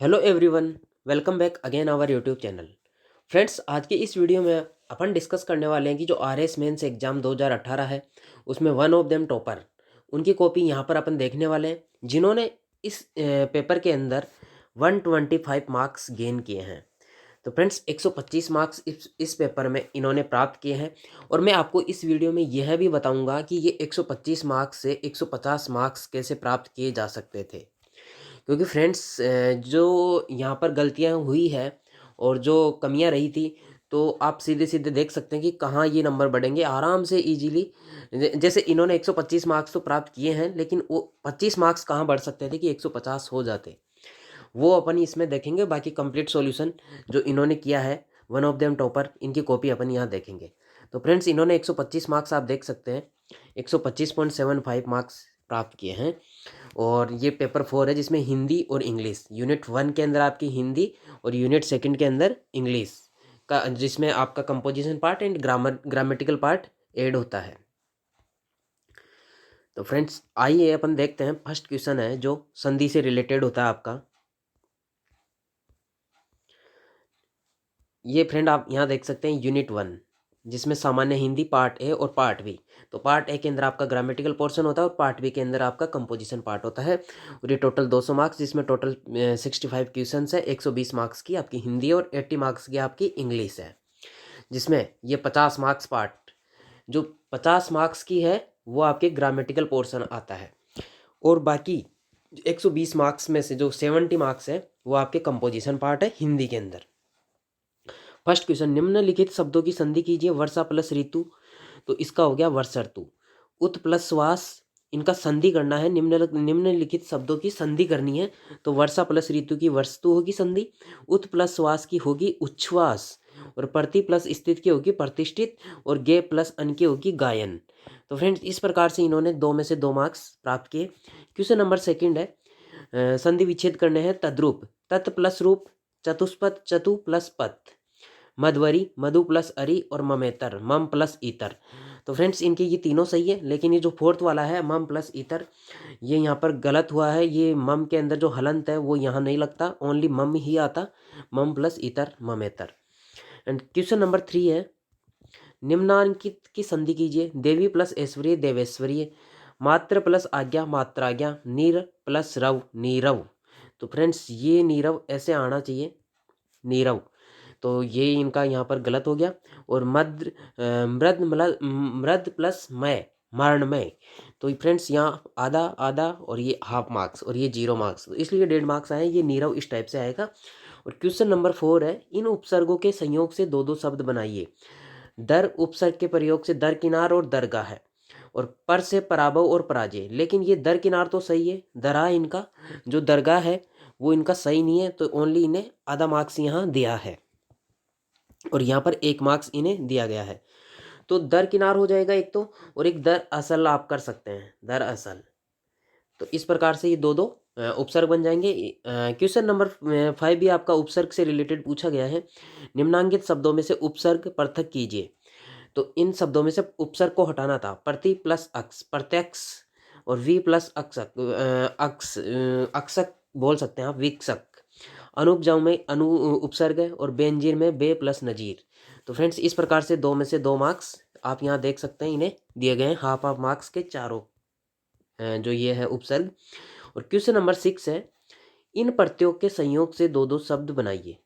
Hello everyone, welcome back again our YouTube channel. Friends, आज के इस वीडियो में अपन डिस्कस करने वाले हैं कि जो आरएस मेंस एग्ज़ाम 2018 है उसमें वन ऑफ देम टॉपर उनकी कॉपी यहाँ पर अपन देखने वाले हैं, जिन्होंने इस पेपर के अंदर 125 मार्क्स गेन किए हैं। तो फ्रेंड्स, 125 मार्क्स इस पेपर में इन्होंने प्राप्त किए हैं और मैं आपको इस वीडियो में यह भी बताऊंगा कि ये 125 मार्क्स से 150 मार्क्स कैसे प्राप्त किए जा सकते थे। क्योंकि फ्रेंड्स, जो यहाँ पर गलतियाँ हुई है और जो कमियाँ रही थी, तो आप सीधे सीधे देख सकते हैं कि कहाँ ये नंबर बढ़ेंगे आराम से इजीली। जैसे इन्होंने 125 मार्क्स तो प्राप्त किए हैं, लेकिन वो 25 मार्क्स कहाँ बढ़ सकते थे कि 150 हो जाते, वो अपन इसमें देखेंगे। बाकी कंप्लीट सॉल्यूशन जो इन्होंने किया है, वन ऑफ देम टॉपर, इनकी कॉपी अपन यहाँ देखेंगे। तो फ्रेंड्स, इन्होंने 125 मार्क्स आप देख सकते हैं, 125.75 मार्क्स प्राप्त किए हैं। और ये पेपर 4 है जिसमें हिंदी और इंग्लिश, यूनिट 1 के अंदर आपकी हिंदी और यूनिट 2 के अंदर इंग्लिश का, जिसमें आपका composition part and grammatical part add होता है। तो फ्रेंड्स, आइए अपन देखते हैं। फर्स्ट क्वेश्चन है जो संधि से रिलेटेड होता है आपका। ये फ्रेंड आप यहाँ देख सकते हैं यूनिट 1, जिसमें सामान्य हिंदी पार्ट ए और पार्ट बी। तो पार्ट ए के अंदर आपका ग्रामेटिकल पोर्शन होता है और पार्ट बी के अंदर आपका कंपोजिशन पार्ट होता है। और ये टोटल 200 मार्क्स, जिसमें टोटल 65 क्वेश्चन है। 120 मार्क्स की आपकी हिंदी और 80 मार्क्स की आपकी इंग्लिश है, जिसमें ये 50 मार्क्स पार्ट, जो 50 मार्क्स की है वो आपके ग्रामेटिकल पोर्शन आता है। और बाकी 120 मार्क्स में से जो 70 मार्क्स है वो आपके कंपोजिशन पार्ट है हिंदी के अंदर। फर्स्ट क्वेश्चन, निम्नलिखित शब्दों की संधि कीजिए। वर्षा प्लस ऋतु, तो इसका हो गया वर्षा ऋतु। उत प्लस श्वास, इनका संधि करना है। निम्नलिखित शब्दों की संधि करनी है, तो वर्षा प्लस ऋतु की वर्षतु होगी संधि। उत प्लस श्वास की होगी उच्छ्वास। और प्रति प्लस स्थित की होगी प्रतिष्ठित। और गे प्लस अन की होगी गायन। तो फ्रेंड्स, इस प्रकार से इन्होंने 2 में से 2 मार्क्स प्राप्त किए। क्वेश्चन नंबर 2 है, संधि विच्छेद करने हैं। तद्रूप, तत् प्लस रूप, चतुष्पद, चतु प्लस पथ, मधवरी, मधु प्लस अरी, और ममेतर, मम प्लस ईतर। तो फ्रेंड्स, इनके ये तीनों सही है, लेकिन ये जो फोर्थ वाला है मम प्लस ईतर, ये यहाँ पर गलत हुआ है। ये मम के अंदर जो हलंत है वो यहाँ नहीं लगता, ओनली मम ही आता। मम प्लस ईतर, ममेतर। एंड क्वेश्चन नंबर 3 है, निम्नांकित की संधि कीजिए। देवी प्लस ऐश्वर्य, देवेश्वरीय। मात्र प्लस आज्ञा, मात्राज्ञा। नीर प्लस रव, नीरव। तो फ्रेंड्स, ये नीरव ऐसे आना चाहिए, नीरव। तो ये इनका यहाँ पर गलत हो गया। और मृद प्लस मय, मरणमय। तो फ्रेंड्स, यहाँ आधा आधा और ये हाफ मार्क्स और ये 0 मार्क्स, तो इसलिए 1.5 मार्क्स आए। ये नीरव इस टाइप से आएगा। और क्वेश्चन नंबर 4 है, इन उपसर्गों के संयोग से 2-2 शब्द बनाइए। दर उपसर्ग के प्रयोग से दरकिनार और दरगाह है। और पर से पराभव और पराजय, लेकिन ये दरकिनार तो सही है, दरा इनका जो दरगाह है वो इनका सही नहीं है, तो ओनली इन्हें आधा मार्क्स यहाँ दिया है और यहाँ पर 1 मार्क्स इन्हें दिया गया है। तो दरकिनार हो जाएगा एक तो, और एक दर असल आप कर सकते हैं, दर असल। तो इस प्रकार से ये 2-2 उपसर्ग बन जाएंगे। क्वेश्चन नंबर 5 भी आपका उपसर्ग से रिलेटेड पूछा गया है। निम्नांकित शब्दों में से उपसर्ग पृथक कीजिए। तो इन शब्दों में से उपसर्ग को हटाना था। प्रति प्लस अक्स, प्रत्यक्ष। और वी प्लस अक्षक, अक्षक बोल सकते हैं आप, वीक्षक। अनुपजाऊ में अनु उपसर्ग है, और बेंजीर में बे प्लस नजीर। तो फ्रेंड्स, इस प्रकार से 2 में से 2 मार्क्स आप यहाँ देख सकते हैं, इन्हें दिए गए हैं हाफ हाफ मार्क्स के चारों, जो ये है उपसर्ग। और क्वेश्चन नंबर 6 है, इन प्रत्ययों के संयोग से 2-2 शब्द बनाइए।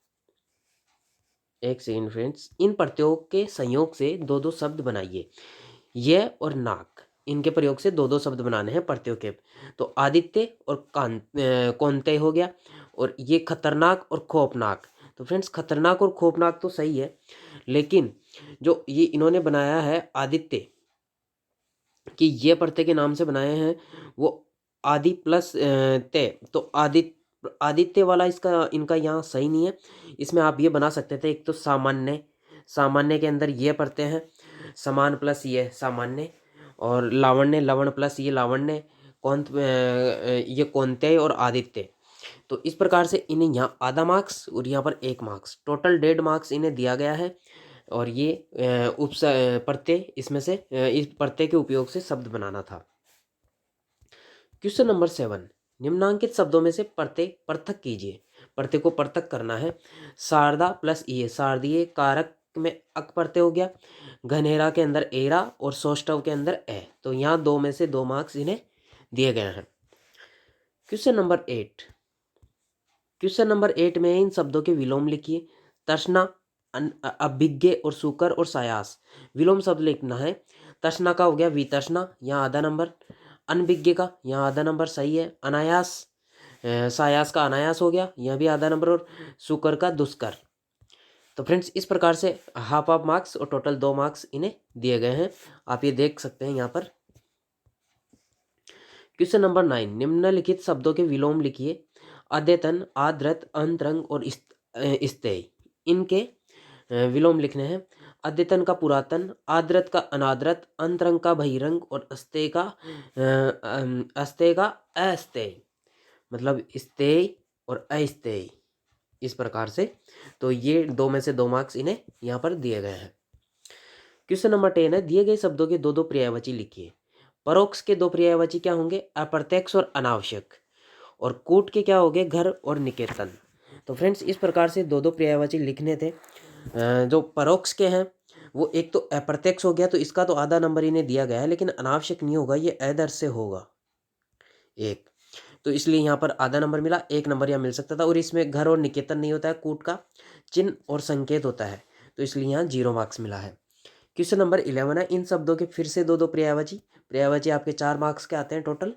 एक सेकंड फ्रेंड्स, इन प्रत्ययों के संयोग से 2-2 शब्द बनाइए। यह और नाक, इनके प्रयोग से 2-2 शब्द बनाने हैं प्रत्ययों के। तो आदित्य और कौनते हो गया। और ये खतरनाक और खौफनाक। तो फ्रेंड्स, खतरनाक और खौफनाक तो सही है, लेकिन जो ये इन्होंने बनाया है आदित्य, कि ये प्रत्यय के नाम से बनाए हैं, वो आदि प्लस ते, तो आदित्य वाला इसका इनका यहाँ सही नहीं है। इसमें आप ये बना सकते थे, एक तो सामान्य, सामान्य के अंदर ये पढ़ते हैं, समान प्लस ये सामान्य। और लावण्य, लवण प्लस ये लावण्य। ये कौनते और आदित्य। तो इस प्रकार से इन्हें यहाँ आधा मार्क्स और यहाँ पर 1 मार्क्स, टोटल 1.5 मार्क्स इन्हें दिया गया है। और ये प्रत्यय, इसमें से इस प्रत्यय के उपयोग से शब्द बनाना था। क्वेश्चन नंबर 7, निम्नांकित शब्दों में से प्रत्यय पृथक कीजिए। प्रत्यय को पृथक करना है। शारदा प्लस ये, शारदीय कारक में अक प्रत्यय हो गया, घनेरा के अंदर एरा और सौष्ठव के अंदर ए। तो यहाँ 2 में से 2 मार्क्स इन्हें दिए गए हैं। Question number 8। क्वेश्चन नंबर 8 में इन शब्दों के विलोम लिखिए। तृष्णा, अभिज्ञ और सुकर और सायास। विलोम शब्द लिखना है। तृष्णा का हो गया वितृष्णा, यहाँ आधा नंबर। अनभिज्ञ का यहाँ आधा नंबर सही है। अनायास, सायास का अनायास हो गया, यह भी आधा नंबर। और सुकर का दुष्कर। तो फ्रेंड्स इस प्रकार से हाफ हाफ मार्क्स और टोटल 2 मार्क्स इन्हें दिए गए हैं। आप ये देख सकते हैं यहाँ पर। Question number 9। निम्नलिखित शब्दों के विलोम लिखिए। अद्यतन, आद्रत, अंतरंग और स्तेय। इनके विलोम लिखने हैं। अद्यतन का पुरातन, आद्रत का अनाद्रत, अंतरंग का बहिरंग और अस्तेय का अस्तेय। मतलब स्तेय और अस्तेय, इस प्रकार से। तो ये 2 में से 2 मार्क्स इन्हें यहाँ पर दिए गए हैं। क्वेश्चन नंबर 10 है। दिए गए शब्दों के 2 पर्यायवाची लिखिए। परोक्ष के 2 पर्यायवाची क्या होंगे? अप्रत्यक्ष और अनावश्यक। और कूट के क्या हो गए? घर और निकेतन। तो फ्रेंड्स इस प्रकार से 2 पर्यायवाची लिखने थे। जो परोक्ष के हैं वो एक तो अप्रत्यक्ष हो गया, तो इसका तो आधा नंबर इन्हें दिया गया है, लेकिन अनावश्यक नहीं होगा, ये अदर से होगा एक, तो इसलिए यहाँ पर आधा नंबर मिला। 1 नंबर यहाँ मिल सकता था। और इसमें घर और निकेतन नहीं होता है, कूट का चिन्ह और संकेत होता है, तो इसलिए यहाँ 0 मार्क्स मिला है। क्वेश्चन नंबर 11 है। इन शब्दों के फिर से 2 पर्यायवाची आपके 4 मार्क्स के आते हैं टोटल।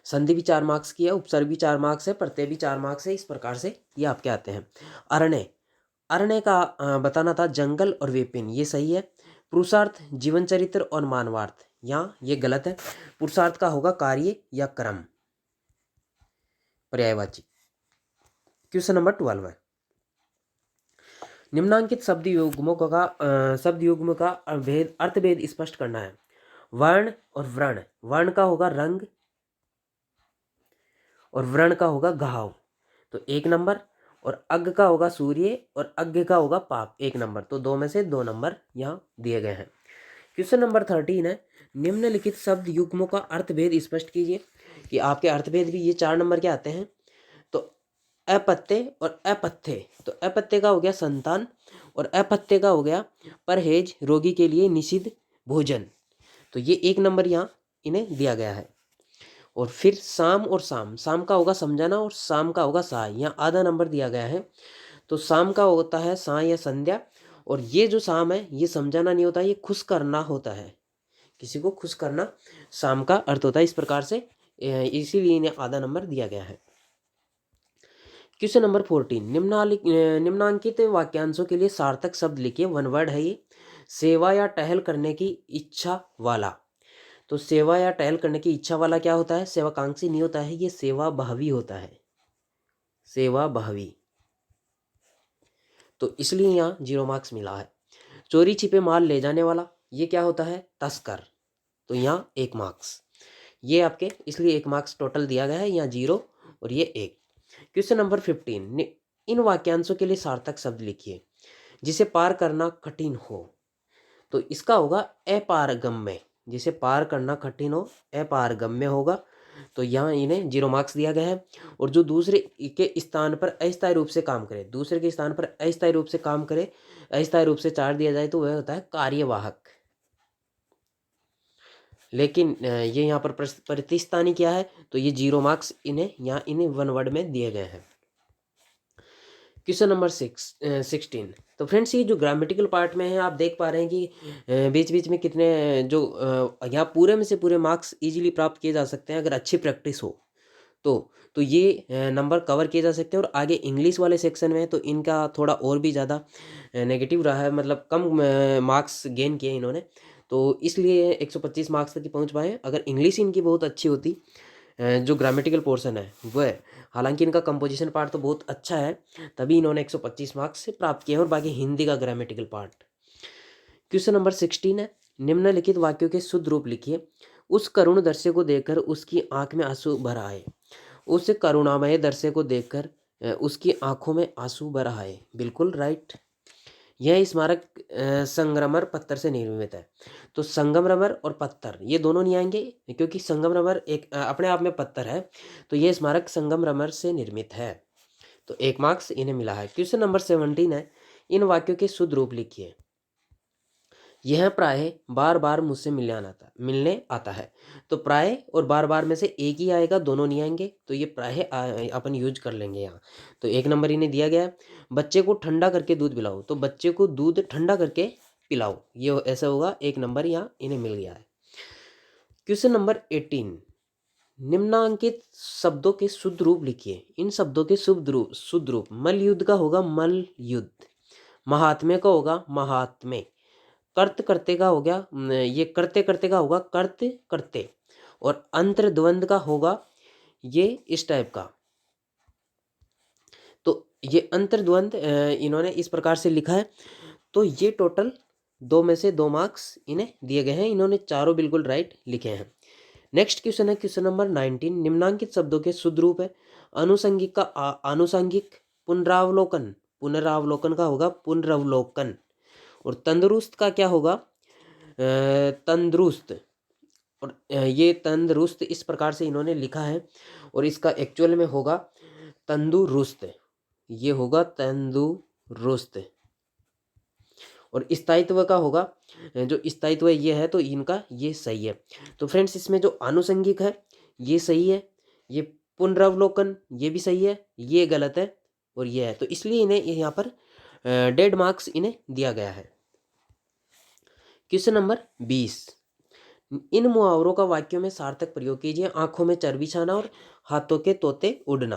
संधि भी 4 मार्क्स की है, उपसर्ग भी 4 मार्क्स है, प्रत्यय भी 4 मार्क्स है। इस प्रकार से ये आपके आते हैं। अरण्य, अरण्य का बताना था जंगल और विपिन, ये सही है। पुरुषार्थ, जीवन चरित्र और मानवार्थ, यहाँ ये गलत है। पुरुषार्थ का होगा कार्य या क्रम पर्यायवाची। क्वेश्चन नंबर 12 है। निम्नांकित शब्द युग्मों का अर्थभेद स्पष्ट करना है। वर्ण और व्रण, वर्ण का होगा रंग और व्रण का होगा घाव, तो 1 नंबर। और अग्ग का होगा सूर्य और अग्ग का होगा पाप, 1 नंबर। तो 2 में से 2 नंबर यहाँ दिए गए हैं। क्वेश्चन नंबर 13 है। निम्नलिखित शब्द युग्मों का अर्थभेद स्पष्ट कीजिए। कि आपके अर्थभेद भी ये 4 नंबर के आते हैं। तो अपत्य और अपथ्य, तो अपत्य का हो गया संतान और अपथ्य का हो गया परहेज, रोगी के लिए निषिद्ध भोजन, तो ये 1 नंबर यहाँ इन्हें दिया गया है। और फिर शाम और शाम, शाम का होगा समझाना और शाम का होगा साय, यहाँ आधा नंबर दिया गया है। तो शाम का होता है साय या संध्या, और ये जो शाम है ये समझाना नहीं होता, ये खुश करना होता है, किसी को खुश करना शाम का अर्थ होता है। इस प्रकार से इसीलिए इन्हें आधा नंबर दिया गया है। Question number 14। निम्नांकित वाक्यांशों के लिए सार्थक शब्द लिखिए। 1 वर्ड है ये। सेवा या टहल करने की इच्छा वाला, तो सेवा या टहल करने की इच्छा वाला क्या होता है? सेवाकांक्षी नहीं होता है, ये सेवा भावी होता है, सेवा भावी, तो इसलिए यहाँ 0 मार्क्स मिला है। चोरी छिपे माल ले जाने वाला, ये क्या होता है? तस्कर, तो यहाँ 1 मार्क्स। ये आपके इसलिए 1 मार्क्स टोटल दिया गया है, यहाँ 0 और ये 1। Question number 15। इन वाक्यांशों के लिए सार्थक शब्द लिखिए। जिसे पार करना कठिन हो, तो इसका होगा अपारगम्य, जिसे पार करना कठिन हो अपारगम्य होगा, तो यहाँ इन्हें 0 मार्क्स दिया गया है। और जो दूसरे के स्थान पर अस्थायी रूप से काम करे, दूसरे के स्थान पर अस्थायी रूप से काम करे, अस्थायी रूप से 4 दिया जाए, तो वह होता है कार्यवाहक। लेकिन ये यहाँ पर प्रतिस्थानी क्या है, तो ये 0 मार्क्स इन्हें 1 वर्ड में दिए गए हैं। Question number 16। तो फ्रेंड्स ये जो ग्रामेटिकल पार्ट में है, आप देख पा रहे हैं कि बीच बीच में कितने जो यहाँ पूरे में से पूरे मार्क्स इजीली प्राप्त किए जा सकते हैं अगर अच्छी प्रैक्टिस हो तो ये नंबर कवर किए जा सकते हैं। और आगे इंग्लिश वाले सेक्शन में तो इनका थोड़ा और भी ज़्यादा नेगेटिव रहा है, मतलब कम मार्क्स गेन किए इन्होंने, तो इसलिए 125 मार्क्स तक ही पहुँच पाए। अगर इंग्लिश इनकी बहुत अच्छी होती, जो ग्रामेटिकल पोर्शन है वह, हालांकि इनका कंपोजिशन पार्ट तो बहुत अच्छा है, तभी इन्होंने 125 मार्क्स से प्राप्त किए, और बाकी हिंदी का ग्रामेटिकल पार्ट। क्वेश्चन नंबर 16 है। निम्नलिखित वाक्यों के शुद्ध रूप लिखिए। उस करुण दृश्य को देखकर उसकी आंख में आंसू भर आए। उस करुणामय दृश्य को देखकर उसकी आंखों में आंसू भर आए, बिल्कुल राइट। यह स्मारक संगमरमर पत्थर से निर्मित है। तो संगमरमर और पत्थर ये दोनों नहीं आएंगे, क्योंकि संगमरमर एक अपने आप में पत्थर है, तो ये स्मारक संगमरमर से निर्मित है। तो 1 मार्क्स इन्हें मिला है। क्वेश्चन नंबर 17 है, इन वाक्यों के शुद्ध रूप लिखिए। यह प्राय बार बार मुझसे मिलने आता है। तो प्राय और बार बार में से एक ही आएगा, दोनों नहीं आएंगे, तो ये प्राय अपन यूज कर लेंगे यहाँ। तो 1 नंबर इन्हें दिया गया है। बच्चे को ठंडा करके दूध पिलाओ, तो बच्चे को दूध ठंडा करके पिलाओ, ये ऐसा होगा, 1 नंबर यहाँ इन्हें मिल गया है। क्वेश्चन नंबर 18, निम्नांकित शब्दों के शुद्ध रूप लिखिए। इन शब्दों के शुद्ध रूप मल युद्ध का होगा मल युद्ध, महात्म्य का होगा महात्म्य, कर्त करते का हो गया ये करते करते का होगा कर्त करते, और अंतर्द्वंद का होगा ये इस टाइप का। तो ये अंतर्द्वंद इन्होंने इस प्रकार से लिखा है। तो ये टोटल 2 में से 2 मार्क्स इन्हें दिए गए हैं, इन्होंने चारों बिल्कुल राइट लिखे हैं। नेक्स्ट क्वेश्चन है क्वेश्चन नंबर 19, निम्नांकित शब्दों के शुद्ध रूप है। आनुषंगिक का आनुषंगिक, पुनरावलोकन, पुनरावलोकन का होगा पुनरावलोकन, और तंदुरुस्त का क्या होगा तंदुरुस्त, और ये तंदुरुस्त इस प्रकार से इन्होंने लिखा है, और इसका एक्चुअल में होगा तंदुरुस्त, ये होगा तंदुरुस्त। और स्थायित्व का होगा जो स्थायित्व ये है, तो इनका ये सही है। तो फ्रेंड्स इसमें जो आनुषंगिक है ये सही है, ये पुनरावलोकन ये भी सही है, ये गलत है, और ये है, तो इसलिए इन्हें यहाँ पर 1.5 मार्क्स इन्हें दिया गया है। क्वेश्चन नंबर 20, इन मुहावरों का वाक्यों में सार्थक प्रयोग कीजिए। आंखों में चर्बी छाना और हाथों के तोते उड़ना।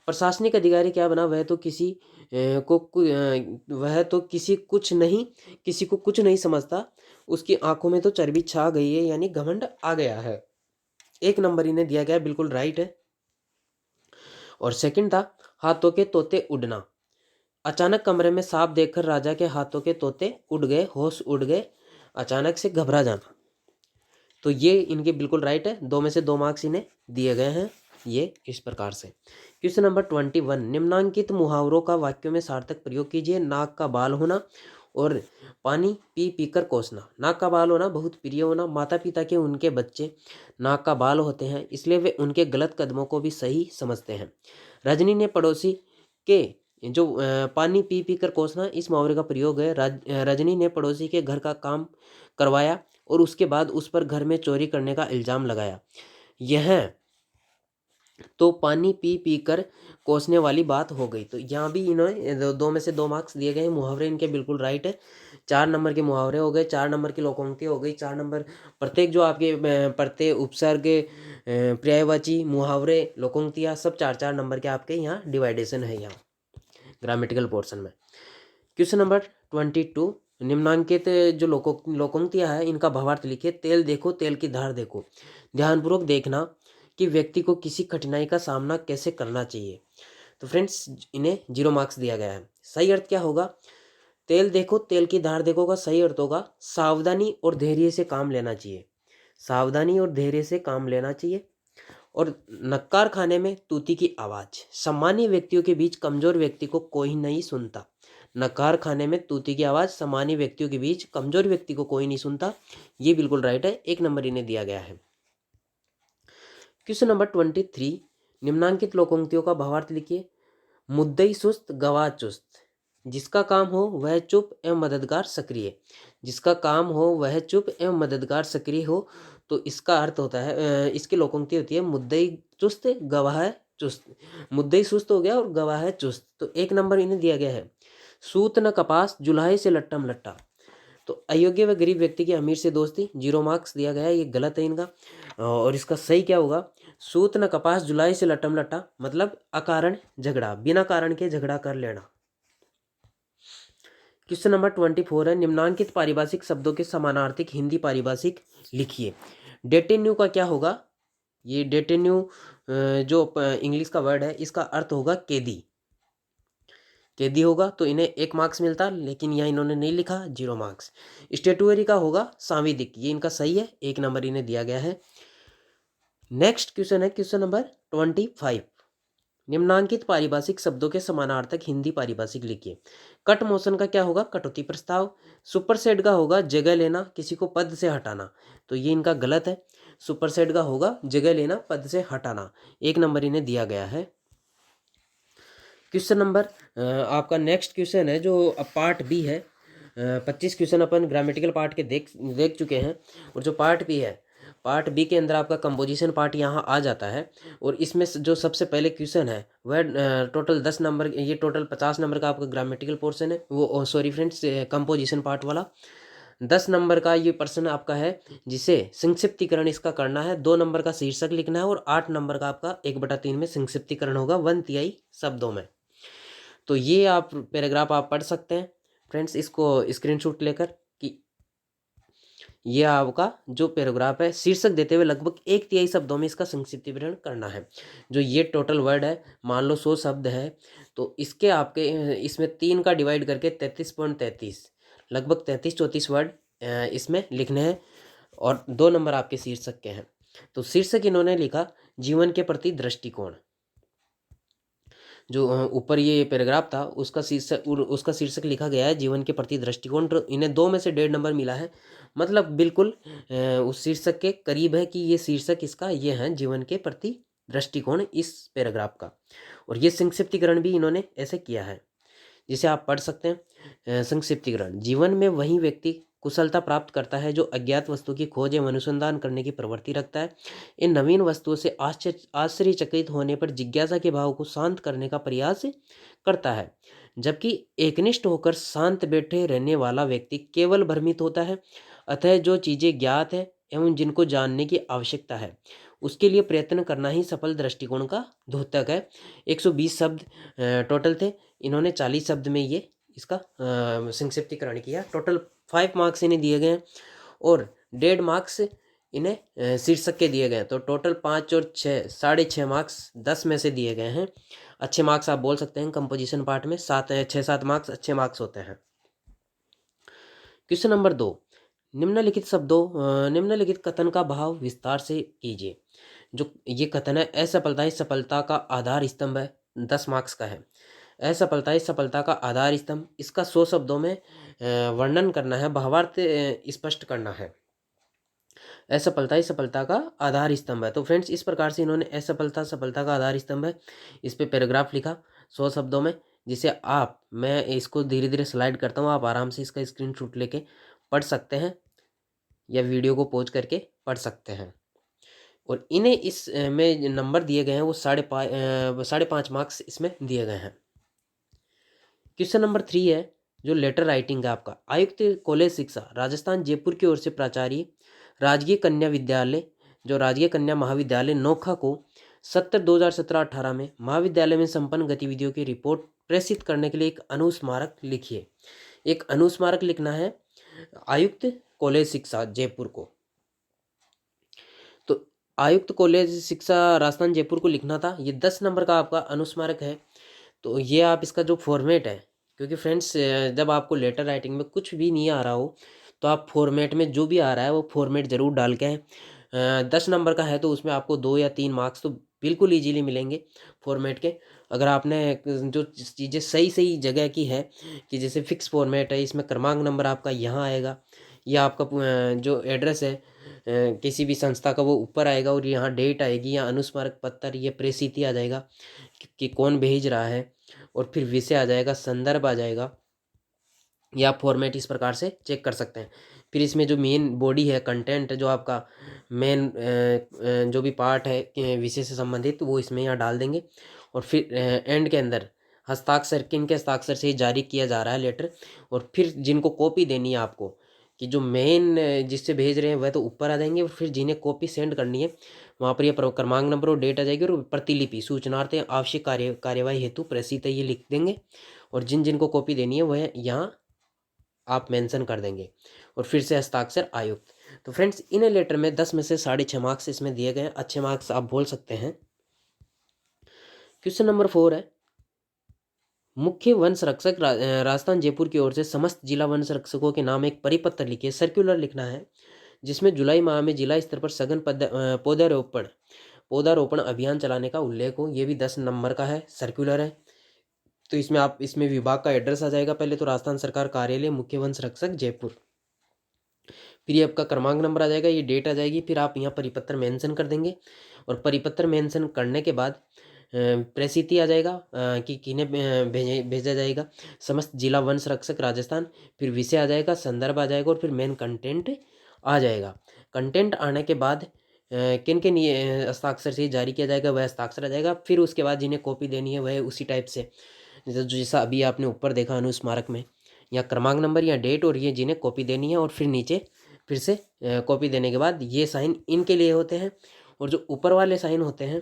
प्रशासनिक अधिकारी क्या बना, वह तो किसी को कुछ नहीं समझता, उसकी आंखों में तो चर्बी छा गई है, यानी घमंड आ गया है। 1 नंबर इन्हें दिया गया, बिल्कुल राइट है। और सेकंड था हाथों के तोते उड़ना। अचानक कमरे में सांप देखकर राजा के हाथों के तोते उड़ गए, होश उड़ गए, अचानक से घबरा जाना। तो ये इनके बिल्कुल राइट है, 2 में से 2 मार्क्स इन्हें दिए गए हैं, ये इस प्रकार से। क्वेश्चन नंबर 21, निम्नांकित मुहावरों का वाक्यों में सार्थक प्रयोग कीजिए। नाक का बाल होना और पानी पी पी कर कोसना। नाक का बाल होना बहुत प्रिय होना, माता पिता के उनके बच्चे नाक का बाल होते हैं, इसलिए वे उनके गलत कदमों को भी सही समझते हैं। रजनी ने पड़ोसी के जो पानी पी पी कर कोसना, इस मुहावरे का प्रयोग है। रजनी ने पड़ोसी के घर का काम करवाया और उसके बाद उस पर घर में चोरी करने का इल्जाम लगाया। यह तो पानी पी पी कर कोसने वाली बात हो गई। तो यहाँ भी इन्होंने 2 में से 2 मार्क्स दिए गए। मुहावरे इनके बिल्कुल राइट है। 4 नंबर के मुहावरे हो गए, 4 नंबर की लोकोक्ति हो गई, 4 नंबर प्रत्येक जो आपके प्रत्यय उपसर्ग पर्यायवाची मुहावरे लोकोक्तियाँ सब 4-4 नंबर के आपके यहाँ डिवाइडेशन है यहाँ ग्रामेटिकल पोर्शन में। क्वेश्चन नंबर 22, निम्नांकित जो लोकोक्तियाँ है इनका भावार्थ लिखिए। तेल देखो तेल की धार देखो। ध्यानपूर्वक देखना कि व्यक्ति को किसी कठिनाई का सामना कैसे करना चाहिए। तो फ्रेंड्स इन्हें 0 मार्क्स दिया गया है। सही अर्थ क्या होगा, तेल देखो तेल की धार देखो का सही अर्थ होगा सावधानी और धैर्य से काम लेना चाहिए। सावधानी और धैर्य से काम लेना चाहिए। और नक्कार खाने में तूती की आवाज़। सामान्य व्यक्तियों के बीच कमजोर व्यक्ति को कोई नहीं सुनता। नकार खाने में तूती की आवाज़, सामान्य व्यक्तियों के बीच कमजोर व्यक्ति को कोई नहीं सुनता, ये बिल्कुल राइट है। 1 नंबर इन्हें दिया गया है। क्वेश्चन नंबर 23, निम्नांकित लोकोक्तियों का भावार्थ लिखिए। मुद्दई सुस्त गवाह चुस्त। जिसका काम हो वह चुप एवं मददगार सक्रिय। जिसका काम हो वह चुप एवं मददगार सक्रिय हो। तो इसका अर्थ होता है इसकी लोकोक्ति होती है मुद्दई चुस्त गवाह चुस्त। मुद्दई सुस्त हो गया और गवाह चुस्त। तो 1 नंबर इन्हें दिया गया है। सूत न कपास जुलाहे से लट्टम लट्टा। तो अयोग्य व गरीब व्यक्ति की अमीर से दोस्ती, 0 मार्क्स दिया गया है, ये गलत है इनका। और इसका सही क्या होगा, सूत न कपास जुलाई से लट्टम लट्टा, मतलब अकारण झगड़ा, बिना कारण के झगड़ा कर लेना। क्वेश्चन नंबर 24 है, निम्नांकित पारिभाषिक शब्दों के समानार्थिक हिंदी पारिभाषिक लिखिए। डेटेन्यू का क्या होगा, ये डेटेन्यू जो इंग्लिश का वर्ड है इसका अर्थ होगा कैदी। कैदी होगा, तो इन्हें 1 मार्क्स मिलता, लेकिन यहाँ इन्होंने नहीं लिखा, 0 मार्क्स। स्टेटुअरी का होगा सांविधिक, ये इनका सही है, 1 नंबर इन्हें दिया गया है। नेक्स्ट क्वेश्चन है क्वेश्चन नंबर 25, निम्नांकित पारिभाषिक शब्दों के समानार्थक हिंदी पारिभाषिक लिखिए। कट मोशन का क्या होगा? कटौती प्रस्ताव। सुपरसेट का होगा जगह लेना, किसी को पद से हटाना, तो ये इनका गलत है। सुपरसेट का होगा जगह लेना, पद से हटाना। 1 नंबर इन्हें दिया गया है। क्वेश्चन नंबर आपका नेक्स्ट क्वेश्चन है जो पार्ट बी है। 25 क्वेश्चन अपन ग्रामेटिकल पार्ट के देख चुके हैं, और जो पार्ट बी है, पार्ट बी के अंदर आपका कंपोजिशन पार्ट यहाँ आ जाता है। और इसमें जो सबसे पहले क्वेश्चन है वह टोटल 10 नंबर, ये टोटल 50 नंबर का आपका ग्रामेटिकल पोर्शन है, वो सॉरी फ्रेंड्स कंपोजिशन पार्ट वाला 10 नंबर का ये प्रश्न आपका है, जिसे संक्षिप्तीकरण इसका करना है। 2 नंबर का शीर्षक लिखना है, और 8 नंबर का आपका 1/3 में संक्षिप्तीकरण होगा 1/3 शब्दों में। तो ये आप पैराग्राफ आप पढ़ सकते हैं फ्रेंड्स, इसको स्क्रीनशॉट लेकर, कि ये आपका जो पैराग्राफ है शीर्षक देते हुए लगभग 1/3 शब्दों में इसका संक्षिप्तीकरण करना है। जो ये टोटल वर्ड है, मान लो 100 शब्द है, तो इसके आपके इसमें 3 का डिवाइड करके 33.33 लगभग 33-34 वर्ड इसमें लिखने हैं, और 2 नंबर आपके शीर्षक के हैं। तो शीर्षक इन्होंने लिखा जीवन के प्रति दृष्टिकोण। जो ऊपर ये पैराग्राफ था उसका शीर्षक लिखा गया है जीवन के प्रति दृष्टिकोण। तो इन्हें 2 में से 1.5 नंबर मिला है, मतलब बिल्कुल उस शीर्षक के करीब है कि ये शीर्षक इसका ये है जीवन के प्रति दृष्टिकोण इस पैराग्राफ का। और ये संक्षिप्तीकरण भी इन्होंने ऐसे किया है, जिसे आप पढ़ सकते हैं। संक्षिप्तीकरण: जीवन में वही व्यक्ति कुशलता प्राप्त करता है जो अज्ञात वस्तु की खोज एवं अनुसंधान करने की प्रवृत्ति रखता है। इन नवीन वस्तुओं से आश्चर्यचकित होने पर जिज्ञासा के भाव को शांत करने का प्रयास करता है, जबकि एकनिष्ठ होकर शांत बैठे रहने वाला व्यक्ति केवल भ्रमित होता है। अतः जो चीज़ें ज्ञात है एवं जिनको जानने की आवश्यकता है उसके लिए प्रयत्न करना ही सफल दृष्टिकोण का द्योतक है। 120 शब्द टोटल थे, इन्होंने 40 शब्द में ये इसका संक्षिप्तीकरण किया। टोटल 5 मार्क्स इन्हें दिए गए हैं, और 1.5 मार्क्स इन्हें शीर्षक के दिए गए हैं। तो टोटल 5 और 6 6.5 मार्क्स 10 में से दिए गए हैं। अच्छे मार्क्स आप बोल सकते हैं कंपोजिशन पार्ट में, 6-7 मार्क्स अच्छे मार्क्स होते हैं। क्वेश्चन नंबर 2, निम्नलिखित कथन का भाव विस्तार से कीजिए। जो ये कथन है, असफलता ही सफलता का आधार स्तंभ है, 10 मार्क्स का है। असफलता ही सफलता का आधार स्तंभ, इसका 100 शब्दों में वर्णन करना है, भावार्थ स्पष्ट करना है। असफलता ही सफलता का आधार स्तंभ है। तो फ्रेंड्स इस प्रकार से इन्होंने असफलता सफलता का आधार स्तंभ है, इस पे पैराग्राफ लिखा 100 शब्दों में, जिसे मैं इसको धीरे धीरे स्लाइड करता हूँ, आप आराम से इसका स्क्रीनशॉट लेके पढ़ सकते हैं, या वीडियो को पॉज करके पढ़ सकते हैं। और इन्हें इस में नंबर दिए गए हैं वो 5.5 मार्क्स इसमें दिए गए हैं। क्वेश्चन नंबर 3 है जो लेटर राइटिंग है आपका। आयुक्त कॉलेज शिक्षा राजस्थान जयपुर की ओर से प्राचार्य राजकीय कन्या विद्यालय, जो राजकीय कन्या महाविद्यालय नोखा को सत्र 2017-18 में महाविद्यालय में संपन्न गतिविधियों की रिपोर्ट प्रेषित करने के लिए एक अनुस्मारक लिखिए। एक अनुस्मारक लिखना है आयुक्त कॉलेज शिक्षा जयपुर को। तो आयुक्त कॉलेज शिक्षा राजस्थान जयपुर को लिखना था। ये 10 नंबर का आपका अनुस्मारक है। तो ये आप इसका जो फॉर्मेट है, क्योंकि फ्रेंड्स जब आपको लेटर राइटिंग में कुछ भी नहीं आ रहा हो तो आप फॉर्मेट में जो भी आ रहा है वो फॉर्मेट ज़रूर डाल के 10 नंबर का है तो उसमें आपको 2 या 3 मार्क्स तो बिल्कुल इजीली मिलेंगे फॉर्मेट के। अगर आपने जो चीज़ें सही सही जगह की है, कि जैसे फिक्स फॉर्मेट है, इसमें क्रमांक नंबर आपका यहाँ आएगा, या आपका जो एड्रेस है किसी भी संस्था का वो ऊपर आएगा, और यहाँ डेट आएगी, या अनुस्मारक पत्र या प्रेषित आ जाएगा कि कौन भेज रहा है, और फिर विषय आ जाएगा, संदर्भ आ जाएगा, या आप फॉर्मेट इस प्रकार से चेक कर सकते हैं। फिर इसमें जो मेन बॉडी है, कंटेंट है, जो आपका मेन जो भी पार्ट है विषय से संबंधित, वो इसमें यहाँ डाल देंगे। और फिर एंड के अंदर हस्ताक्षर, किन के हस्ताक्षर से जारी किया जा रहा है लेटर, और फिर जिनको कॉपी देनी है आपको, कि जो मेन जिससे भेज रहे हैं वह तो ऊपर आ जाएंगे, और फिर जिन्हें कॉपी सेंड करनी है वहाँ पर ये क्रमांक नंबर और डेट आ जाएगी, और प्रतिलिपि सूचनार्थ आवश्यक कार्यवाही हेतु प्रेषित है ये लिख देंगे, और जिन जिनको कॉपी देनी है वह यहाँ आप मेंशन कर देंगे, और फिर से हस्ताक्षर आयुक्त। तो फ्रेंड्स इन लेटर में 10 में से 6.5 मार्क्स इसमें दिए गए हैं, अच्छे मार्क्स आप बोल सकते हैं। क्वेश्चन नंबर 4 है, मुख्य वन संरक्षक राजस्थान जयपुर की ओर से समस्त जिला वन संरक्षकों के नाम एक परिपत्र लिखिए। सर्कुलर लिखना है, जिसमें जुलाई माह में जिला स्तर पर सघन पौधारोपण पौधारोपण अभियान चलाने का उल्लेख हो, ये भी 10 नंबर का है, सर्कुलर है। तो इसमें आप इसमें विभाग का एड्रेस आ जाएगा, पहले तो राजस्थान सरकार कार्यालय मुख्य वन संरक्षक जयपुर, फिर ये आपका क्रमांक नंबर आ जाएगा, ये डेट आ जाएगी, फिर आप यहाँ परिपत्र मेंशन कर देंगे और परिपत्र मेंशन करने के बाद प्रसिद्धि आ जाएगा कि किन्हें भेजा जाएगा, समस्त जिला वन संरक्षक राजस्थान, फिर विषय आ जाएगा, संदर्भ आ जाएगा और फिर मेन कंटेंट आ जाएगा। कंटेंट आने के बाद किन किन हस्ताक्षर से जारी किया जाएगा वह हस्ताक्षर आ जाएगा। फिर उसके बाद जिन्हें कॉपी देनी है वह उसी टाइप से जैसा अभी आपने ऊपर देखा अनुस्मारक में, या क्रमांक नंबर या डेट और ये जिन्हें कॉपी देनी है, और फिर नीचे फिर से कॉपी देने के बाद ये साइन इनके लिए होते हैं। और जो ऊपर वाले साइन होते हैं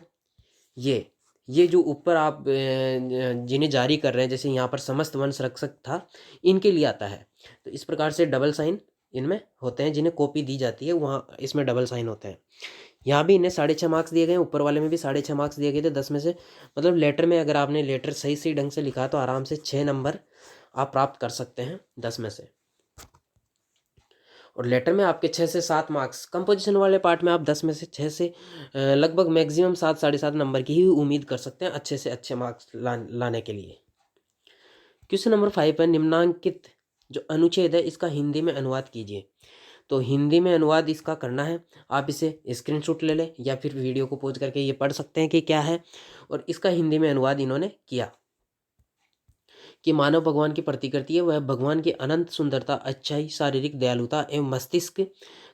ये जो ऊपर आप जिन्हें जारी कर रहे हैं, जैसे यहाँ पर समस्त वन संरक्षक था, इनके लिए आता है। तो इस प्रकार से डबल साइन इनमें होते हैं, जिन्हें कॉपी दी जाती है वहाँ इसमें डबल साइन होते हैं। यहाँ भी इन्हें 6.5 मार्क्स दिए गए हैं, ऊपर वाले में भी 6.5 मार्क्स दिए गए थे 10 में से। मतलब लेटर में अगर आपने लेटर सही सही ढंग से लिखा तो आराम से 6 नंबर आप प्राप्त कर सकते हैं 10 में से। और लेटर में आपके 6 से 7 मार्क्स, कंपोजिशन वाले पार्ट में आप 10 में से 6 से लगभग मैक्सिमम 7 7.5 नंबर की ही उम्मीद कर सकते हैं अच्छे से अच्छे मार्क्स लाने के लिए। क्वेश्चन नंबर 5 है, निम्नांकित जो अनुच्छेद है इसका हिंदी में अनुवाद कीजिए। तो हिंदी में अनुवाद इसका करना है, आप इसे स्क्रीनशॉट ले लें या फिर वीडियो को पॉज करके ये पढ़ सकते हैं कि क्या है। और इसका हिंदी में अनुवाद इन्होंने किया कि मानव भगवान की प्रतिकृति है, वह भगवान की अनंत सुंदरता, अच्छाई, शारीरिक दयालुता एवं मस्तिष्क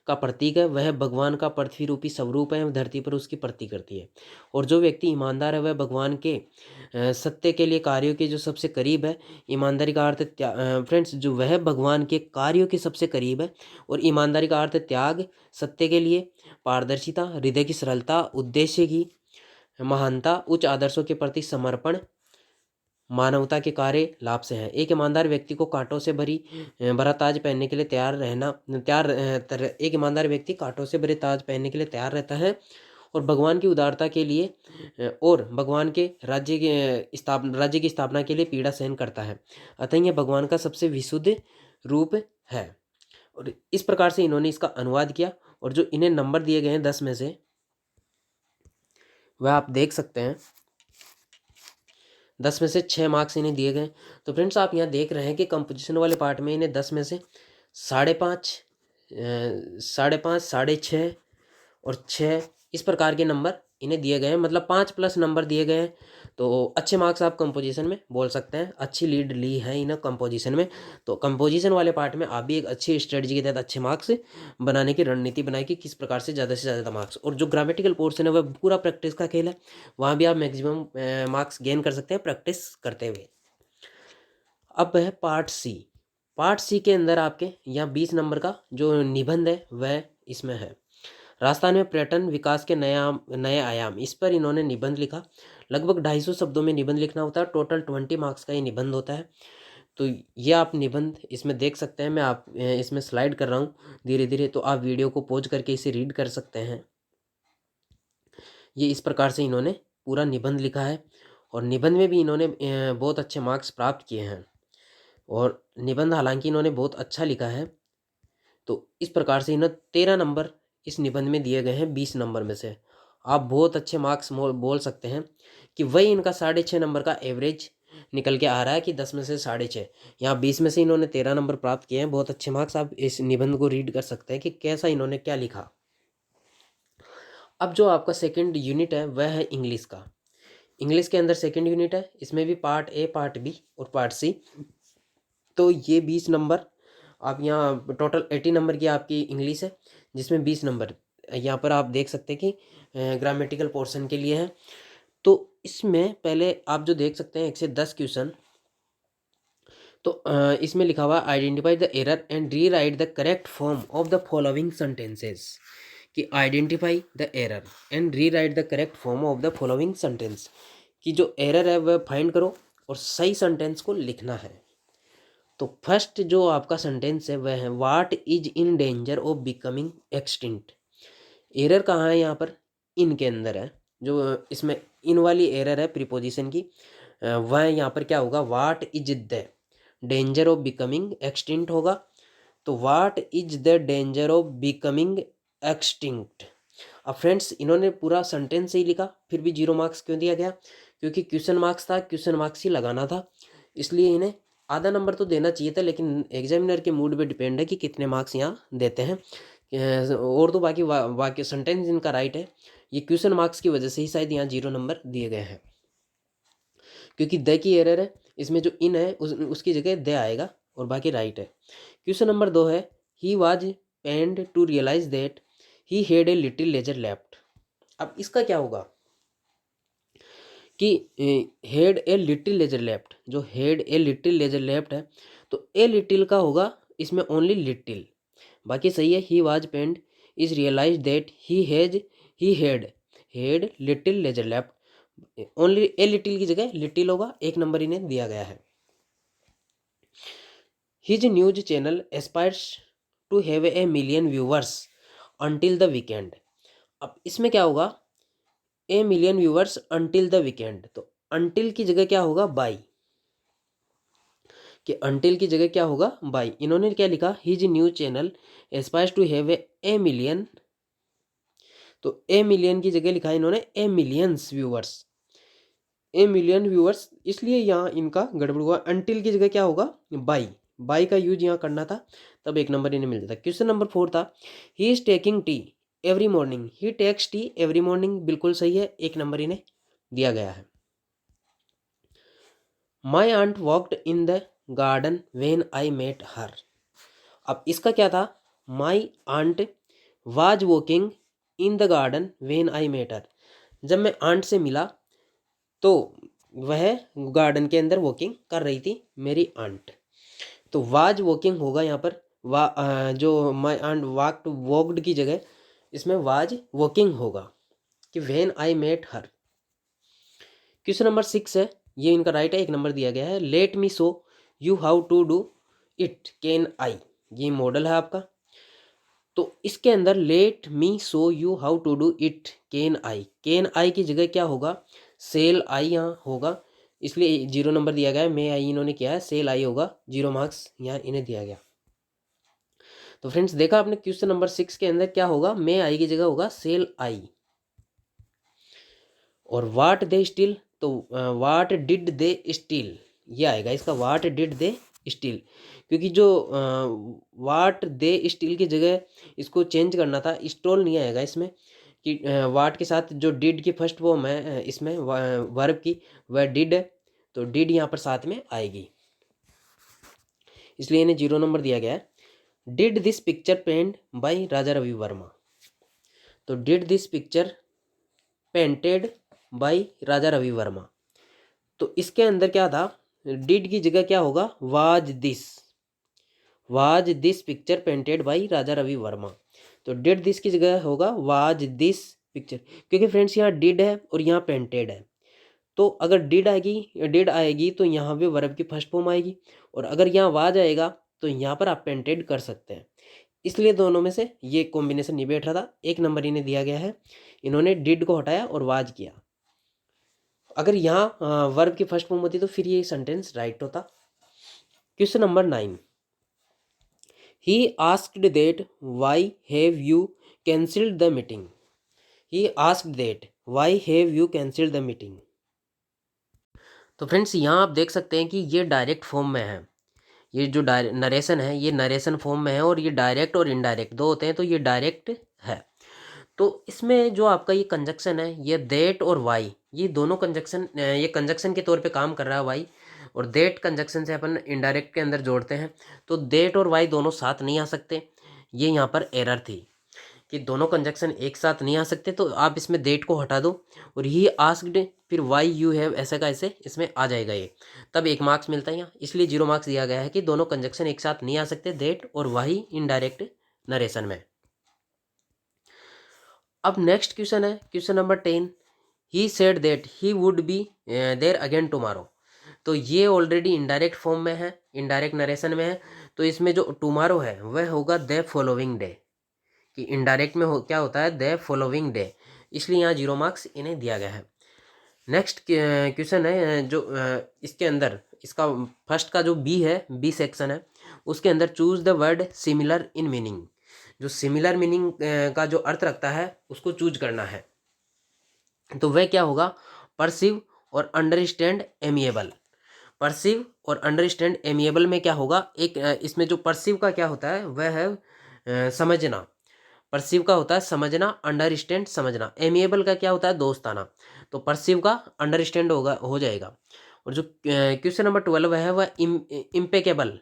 का प्रतीक है। वह भगवान का पृथ्वी रूपी स्वरूप है एवं धरती पर उसकी प्रतिकृति है। और जो व्यक्ति ईमानदार है वह भगवान के सत्य के लिए कार्यों के जो सबसे करीब है। ईमानदारी का अर्थ फ्रेंड्स जो वह भगवान के कार्यों के सबसे करीब है। और ईमानदारी का अर्थ त्याग, सत्य के लिए पारदर्शिता, हृदय की सरलता, उद्देश्य की महानता, उच्च आदर्शों के प्रति समर्पण, मानवता के कार्य लाभ से है। एक ईमानदार व्यक्ति को कांटों से भरा ताज पहनने के लिए तैयार रहना एक ईमानदार व्यक्ति कांटों से भरे ताज पहनने के लिए तैयार रहता है। और भगवान की उदारता के लिए और भगवान के राज्य की स्थापना के लिए पीड़ा सहन करता है। अतः यह भगवान का सबसे विशुद्ध रूप है। और इस प्रकार से इन्होंने इसका अनुवाद किया। और जो इन्हें नंबर दिए गए हैं 10 में से वह आप देख सकते हैं, 10 में से 6 मार्क्स इन्हें दिए गए। तो फ्रेंड्स आप यहाँ देख रहे हैं कि कंपोजिशन वाले पार्ट में इन्हें 10 में से 5.5, 5.5, 6.5 और 6 इस प्रकार के नंबर इन्हें दिए गए हैं, मतलब 5 प्लस नंबर दिए गए हैं। तो अच्छे मार्क्स आप कंपोजिशन में बोल सकते हैं, अच्छी लीड ली है इन्हें कंपोजिशन में। तो कंपोजिशन वाले पार्ट में आप भी एक अच्छी स्ट्रेटजी के तहत अच्छे मार्क्स बनाने की रणनीति बनाई कि किस प्रकार से ज़्यादा मार्क्स। और जो ग्रामेटिकल पोर्शन है वह पूरा प्रैक्टिस का खेल है, वहाँ भी आप मैक्सिमम मार्क्स गेन कर सकते हैं प्रैक्टिस करते हुए। अब है पार्ट सी। पार्ट सी के अंदर आपके यहाँ 20 नंबर का जो निबंध है वह इसमें है। राजस्थान में पर्यटन विकास के नए आयाम, इस पर इन्होंने निबंध लिखा। लगभग 250 शब्दों में निबंध लिखना होता है, टोटल 20 मार्क्स का ये निबंध होता है। तो ये आप निबंध इसमें देख सकते हैं, मैं आप इसमें स्लाइड कर रहा हूँ धीरे धीरे, तो आप वीडियो को पॉज करके इसे रीड कर सकते हैं। ये इस प्रकार से इन्होंने पूरा निबंध लिखा है और निबंध में भी इन्होंने बहुत अच्छे मार्क्स प्राप्त किए हैं। और निबंध हालांकि इन्होंने बहुत अच्छा लिखा है। तो इस प्रकार से इन्हें 13 नंबर इस निबंध में दिए गए हैं 20 नंबर में से। आप बहुत अच्छे मार्क्स बोल सकते हैं कि वही इनका 6.5 नंबर का एवरेज निकल के आ रहा है कि 10 में से 6.5। यहाँ 20 में से इन्होंने 13 नंबर प्राप्त किए हैं, बहुत अच्छे मार्क्स। आप इस निबंध को रीड कर सकते हैं कि कैसा इन्होंने क्या लिखा। अब जो आपका सेकंड यूनिट है वह है इंग्लिश का। इंग्लिश के अंदर सेकंड यूनिट है, इसमें भी पार्ट ए, पार्ट बी और पार्ट सी। तो ये 20 नंबर आप यहाँ टोटल 80 नंबर की आपकी इंग्लिश है, जिसमें 20 नंबर यहाँ पर आप देख सकते हैं कि ग्रामेटिकल पोर्शन के लिए है। तो इसमें पहले आप जो देख सकते हैं 1 से 10 क्वेश्चन, तो इसमें लिखा हुआ identify the error and re right the correct form of the following sentences. कि identify the error and re right the correct form of the following sentence, कि जो एरर है वह फाइंड करो और सही सेंटेंस को लिखना है। तो फर्स्ट जो आपका सेंटेंस है वह है what is in danger of becoming extinct. Error कहाँ है यहाँ पर? इन के अंदर है। जो इसमें इन वाली एरर है प्रीपोजिशन की, वह यहाँ पर क्या होगा? What is the danger of becoming extinct होगा। तो what is the danger of becoming extinct. अब फ्रेंड्स इन्होंने पूरा सेंटेंस ही लिखा, फिर भी 0 मार्क्स क्यों दिया गया? क्योंकि क्वेश्चन मार्क्स था, क्वेश्चन मार्क्स ही लगाना था, इसलिए इन्हें आधा नंबर तो देना चाहिए था, लेकिन एग्जामिनर के मूड पे डिपेंड है कि कितने मार्क्स यहाँ देते हैं। और तो बाकी बाकी सेंटेंस इनका राइट है, ये क्वेश्चन मार्क्स की वजह से ही शायद यहाँ 0 नंबर दिए गए हैं, क्योंकि द की एरर है, इसमें जो इन है उसकी जगह द आएगा और बाकी राइट है। क्वेश्चन नंबर 2 है, he was pained to realise that he had a little leisure left. अब इसका क्या होगा कि had a little leisure left, जो had a little leisure left है तो ए लिटिल का होगा इसमें ओनली लिटिल, बाकी सही है। He was pained is realise that he had little leisure left, only a little की जगह लिटिल होगा, एक नंबर इन्हें दिया गया है। His news channel aspires to have a million viewers until the weekend. अब इसमें क्या होगा, a million viewers until the weekend, तो अंटिल की जगह क्या होगा, बाई, कि अंटिल की जगह क्या होगा, बाई। इन्होंने क्या लिखा, his news channel aspires to have a million, तो ए मिलियन की जगह लिखा है इन्होंने a millions viewers, a million viewers, इसलिए यहाँ इनका गड़बड़ हुआ। अंटिल की जगह क्या होगा, बाई, बाई का यूज यहाँ करना था, तब एक नंबर इन्हें मिल जाता। क्वेश्चन नंबर 4 था, he is taking tea every morning, he takes tea every morning, बिल्कुल सही है, एक नंबर इन्हें दिया गया है। My aunt walked in the garden when I met her. अब इसका क्या था, my aunt was walking in the garden when I met her, जब मैं आंट से मिला तो वह गार्डन के अंदर वॉकिंग कर रही थी मेरी आंट, तो वाज वॉकिंग होगा यहाँ पर, जो माई आंट वॉक्ड वॉक्ड की जगह इसमें वाज वॉकिंग होगा कि when I met her. Question number 6 है, ये इनका राइट है, एक नंबर दिया गया है। Let me show you how to do it can I, ये मॉडल है आपका, तो इसके अंदर let me show you how to do it can I की जगह क्या होगा, सेल आई यहाँ होगा, इसलिए 0 नंबर दिया गया है। मे आई इन्होंने किया है, सेल आई होगा, 0 मार्क्स यहाँ इन्हें दिया गया। तो फ्रेंड्स देखा आपने क्वेश्चन नंबर 6 के अंदर क्या होगा, मे आई की जगह होगा सेल आई। और वाट दे स्टील, तो वाट डिड दे स्टील, ये आएगा इसका, वाट डिड दे स्टील, क्योंकि जो वाट दे स्टील की जगह इसको चेंज करना था, स्टोल नहीं आएगा इसमें, कि वाट के साथ जो डिड की फर्स्ट फॉर्म है इसमें वर्ब की, वह डिड है, तो डिड यहाँ पर साथ में आएगी, इसलिए इन्हें 0 नंबर दिया गया है। Did this picture paint by Raja Ravi Varma, तो did this picture painted by Raja Ravi Varma, तो इसके अंदर क्या था, डिड की जगह क्या होगा, was this picture painted by Raja Ravi Varma, तो डिड दिस की जगह होगा वाज दिस पिक्चर, क्योंकि फ्रेंड्स यहाँ डिड है और यहाँ पेंटेड है, तो अगर डिड आएगी तो यहाँ पे वर्ब की फर्स्ट फॉर्म आएगी, और अगर यहाँ वाज आएगा तो यहाँ पर आप पेंटेड कर सकते हैं, इसलिए दोनों में से ये कॉम्बिनेशन नहीं बैठ रहा था, एक नंबर इन्हें दिया गया है। इन्होंने डिड को हटाया और वाज किया, अगर यहाँ वर्ब की फर्स्ट फॉर्म होती तो फिर ये सेंटेंस राइट होता। Question number 9, he asked that why have you cancelled the meeting, he asked that why have you cancelled the meeting. तो फ्रेंड्स यहाँ आप देख सकते हैं कि ये डायरेक्ट फॉर्म में है, ये जो नरेशन है ये नरेशन फॉर्म में है, और ये डायरेक्ट और इनडायरेक्ट दो होते हैं, तो ये डायरेक्ट है। तो इसमें जो आपका ये कंजक्शन है, ये देट और वाई, ये दोनों कंजक्शन, ये कंजक्शन के तौर पे काम कर रहा है वाई, और देट कंजक्शन से अपन इनडायरेक्ट के अंदर जोड़ते हैं, तो देट और वाई दोनों साथ नहीं आ सकते, ये यहाँ पर एरर थी कि दोनों कंजक्शन एक साथ नहीं आ सकते, तो आप इसमें देट को हटा दो और ही आस्क्ड फिर वाई यू हैव ऐसे का ऐसे इसमें आ जाएगा ये, तब 1 मार्क्स मिलता है यहाँ, इसलिए 0 मार्क्स दिया गया है कि दोनों कंजक्शन एक साथ नहीं आ सकते, देट और वाई इनडायरेक्ट नरेशन में। अब नेक्स्ट क्वेश्चन है question number 10, he said that he would be there again tomorrow, तो ये ऑलरेडी इनडायरेक्ट फॉर्म में है, इनडायरेक्ट नरेशन में है, तो इसमें जो टुमारो है वह होगा द फॉलोइंग डे, कि इनडायरेक्ट में क्या होता है, द फॉलोइंग डे, इसलिए यहाँ 0 मार्क्स इन्हें दिया गया है। नेक्स्ट क्वेश्चन है जो इसके अंदर इसका फर्स्ट का जो बी है, बी सेक्शन है, उसके अंदर choose the word similar in meaning, जो सिमिलर मीनिंग का जो अर्थ रखता है उसको चूज करना है। तो वह क्या होगा, परसीव और अंडरस्टैंड एमिएबल। परसीव और अंडरस्टैंड एमिएबल में क्या होगा, एक इसमें जो परसीव का क्या होता है वह है समझना। परसीव का होता है समझना, अंडरस्टैंड समझना। एमिएबल का क्या होता है, दोस्ताना। तो परसीव का अंडरस्टैंड होगा, हो जाएगा। और जो क्वेश्चन नंबर 12 है वह इम्पेकेबल।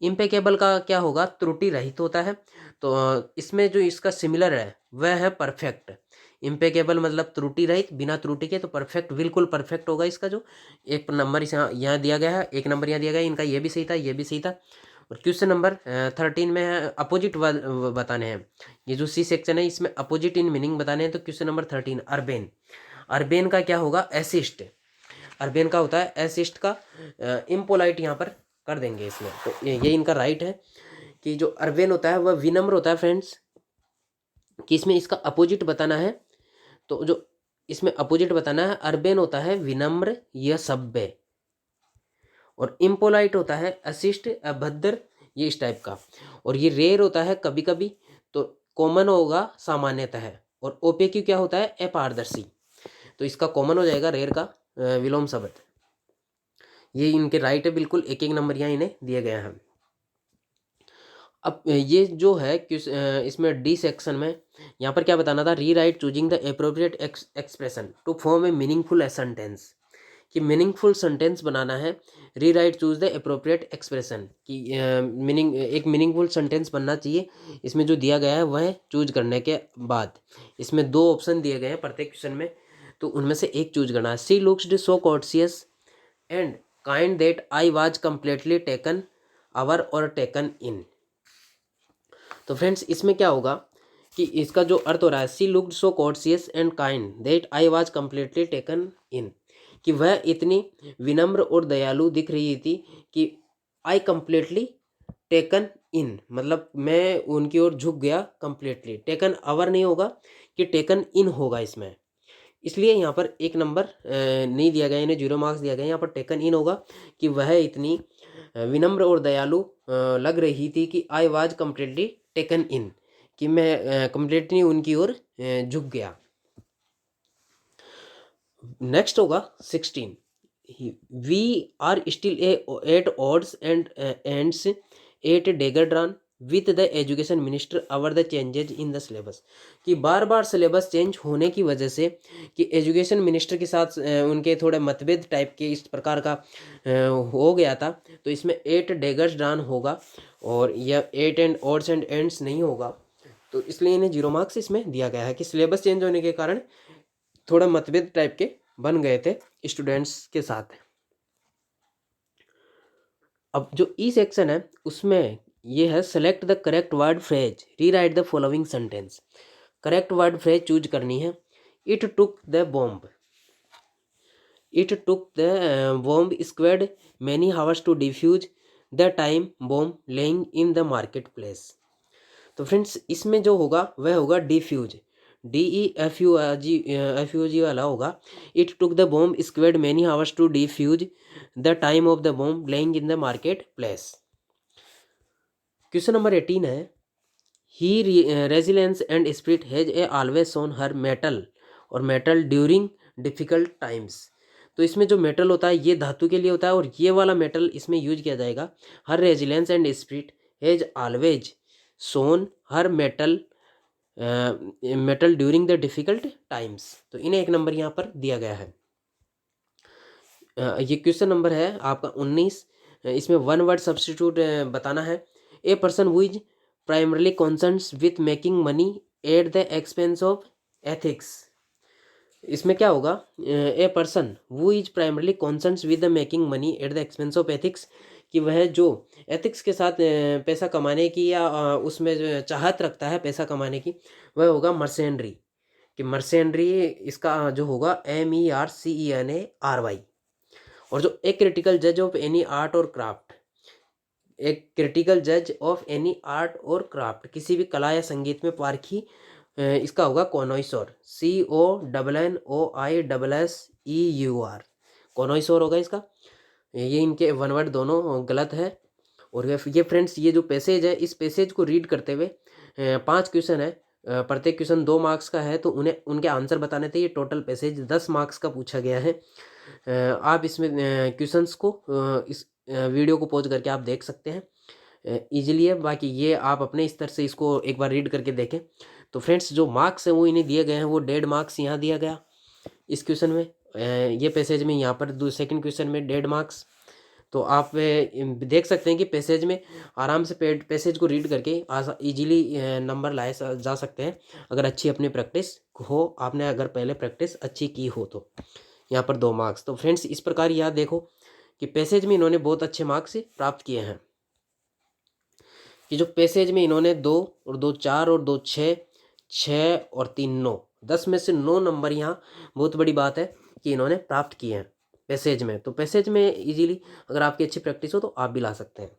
इम्पेकेबल का क्या होगा, त्रुटि रहित होता है। तो इसमें जो इसका सिमिलर है वह है परफेक्ट। इम्पेकेबल मतलब त्रुटि रहित, बिना त्रुटि के। तो परफेक्ट, बिल्कुल परफेक्ट होगा इसका। जो एक नंबर इस यहाँ दिया गया है, एक नंबर यहाँ दिया गया है, इनका ये भी सही था, ये भी सही था। और क्वेश्चन नंबर 13 में है अपोजिट बताने हैं। ये जो सी सेक्शन है इसमें अपोजिट इन मीनिंग बताने हैं। तो क्वेश्चन नंबर 13 अर्बेन। अर्बेन का क्या होगा, एसिस्ट। अर्बेन का होता है एसिस्ट का इम्पोलाइट यहाँ पर कर देंगे इसमें। तो ये इनका राइट है कि जो अर्बेन होता है वह विनम्र होता है फ्रेंड्स। कि इसमें इसका अपोजिट बताना है। तो जो इसमें अपोजिट बताना है, अर्बेन होता है विनम्र या सभ्य, और इम्पोलाइट होता है अशिष्ट, अभद्र, ये इस टाइप का। और ये रेयर होता है कभी कभी। तो कॉमन होगा सामान्यतः। और ओपेक्यू क्या होता है, अपारदर्शी। तो इसका कॉमन हो जाएगा रेयर का विलोम शब्द। ये इनके राइट है बिल्कुल, एक एक नंबर यहाँ इन्हें दिए गए हैं। अब ये जो है इसमें डी सेक्शन में यहाँ पर क्या बताना था, rewrite choosing the appropriate expression to form a meaningful sentence. कि मीनिंगफुल सेंटेंस बनाना है, rewrite choose the appropriate expression. कि एक मीनिंगफुल सेंटेंस बनना चाहिए। इसमें जो दिया गया है वह चूज करने के बाद इसमें 2 ऑप्शन दिए गए हैं प्रत्येक क्वेश्चन में। तो उनमें से एक चूज करना है। She looked so courteous and kind that I was completely taken over और टेकन इन। तो फ्रेंड्स इसमें क्या होगा कि इसका जो अर्थ हो रहा है, she looked so courteous and kind that I was completely taken in. कि वह इतनी विनम्र और दयालु दिख रही थी कि आई कम्प्लीटली टेकन इन, मतलब मैं उनकी ओर झुक गया कम्प्लीटली। टेकन अवर नहीं होगा, कि टेकन इन होगा इसमें। इसलिए यहाँ पर एक नंबर नहीं दिया गया, इन्हें 0 मार्क्स दिया गया। यहाँ पर टेकन इन होगा कि वह इतनी विनम्र और दयालु लग रही थी कि आई वाज कम्प्लीटली टेकन इन, कि मैं कम्प्लीटली उनकी ओर झुक गया। नेक्स्ट होगा 16, we are still at odds and ends at dagger drawn with the education minister over the changes in the syllabus. कि बार बार सिलेबस चेंज होने की वजह से कि एजुकेशन मिनिस्टर के साथ उनके थोड़े मतभेद टाइप के इस प्रकार का हो गया था। तो इसमें 8 डेगर्स ड्रान होगा, और यह 8 एंड ऑड्स एंड एंड्स नहीं होगा। तो इसलिए इन्हें 0 मार्क्स इसमें दिया गया है कि सिलेबस चेंज होने के कारण थोड़ा मतभेद टाइप के बन गए थे स्टूडेंट्स के साथ। अब जो ई सेक्शन है उसमें ये है, select the correct word phrase, rewrite the following sentence. Correct word phrase choose करनी है। It took the bomb, it took the bomb squad many hours to defuse the time bomb lying in the market place. तो friends इसमें जो होगा वह होगा defuse, DEFUG वाला होगा। It took the bomb squad many hours to defuse the time of the bomb lying in the market place. Question number 18 है, he resilience and spirit has a always shown her mettle और mettle during difficult times. तो इसमें जो metal होता है ये धातु के लिए होता है, और ये वाला मेटल इसमें यूज किया जाएगा। Her resilience and spirit has always shown her mettle mettle during the difficult times. तो इन्हें एक नंबर यहाँ पर दिया गया है। ये क्वेश्चन नंबर है आपका 19। इसमें वन वर्ड सब्स्टिट्यूट बताना है। A person who is primarily concerns with making money at the expense of ethics. इसमें क्या होगा, a person who is primarily concerns with the making money at the expense of ethics. कि वह जो ethics के साथ पैसा कमाने की या उसमें जो चाहत रखता है पैसा कमाने की, वह होगा मर्सेंड्री। कि मर्सेंड्री इसका जो होगा MERCENARY। और जो एक क्रिटिकल जज ऑफ एनी आर्ट और क्राफ्ट, एक क्रिटिकल जज ऑफ एनी आर्ट और क्राफ्ट, किसी भी कला या संगीत में पारखी, इसका होगा कॉनोइसोर, CONNOISSEUR। कॉनोइसोर होगा इसका। ये इनके वन वर्ड दोनों गलत है। और ये फ्रेंड्स ये जो पैसेज है, इस पैसेज को रीड करते हुए 5 क्वेश्चन है, प्रत्येक क्वेश्चन 2 मार्क्स का है, तो उन्हें उनके आंसर बताने थे। ये टोटल पैसेज 10 मार्क्स का पूछा गया है। आप इसमें क्वेश्चंस को इस वीडियो को पॉज करके आप देख सकते हैं, ईजिली है। बाकी ये आप अपने स्तर से इसको एक बार रीड करके देखें। तो फ्रेंड्स जो मार्क्स हैं वो इन्हें दिए गए हैं, वो 1.5 मार्क्स यहाँ दिया गया इस क्वेश्चन में, ये पैसेज में। यहाँ पर सेकंड क्वेश्चन में 1.5 मार्क्स। तो आप देख सकते हैं कि पैसेज में आराम से पैसेज को रीड करके इजीली नंबर लाए जा सकते हैं, अगर अच्छी अपनी प्रैक्टिस हो, आपने अगर पहले प्रैक्टिस अच्छी की हो तो। यहाँ पर 2 मार्क्स। तो फ्रेंड्स इस प्रकार याद देखो कि पैसेज में इन्होंने बहुत अच्छे मार्क्स प्राप्त किए हैं, कि जो पैसेज में इन्होंने 2 और 2 4 और 2 6, 6 और 3 9, 10 में से 9 नंबर यहाँ बहुत बड़ी बात है कि इन्होंने प्राप्त किए हैं पैसेज में। तो पैसेज में इजीली अगर आपकी अच्छी प्रैक्टिस हो तो आप भी ला सकते हैं।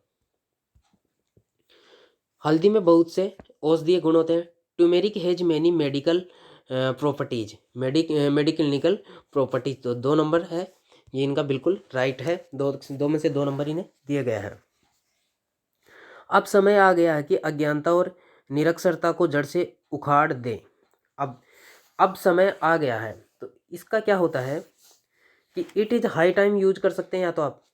हल्दी में बहुत से औषधीय गुण होते हैं। Turmeric has many medical properties, medical properties. तो 2 नंबर है ये, इनका बिल्कुल राइट है। दो में से 2 नंबर इन्हें दिए गए हैं। अब समय आ गया है कि अज्ञानता और निरक्षरता को जड़ से उखाड़ दें। अब समय आ गया है, तो इसका क्या होता है कि it is high time use कर सकते हैं, या तो आप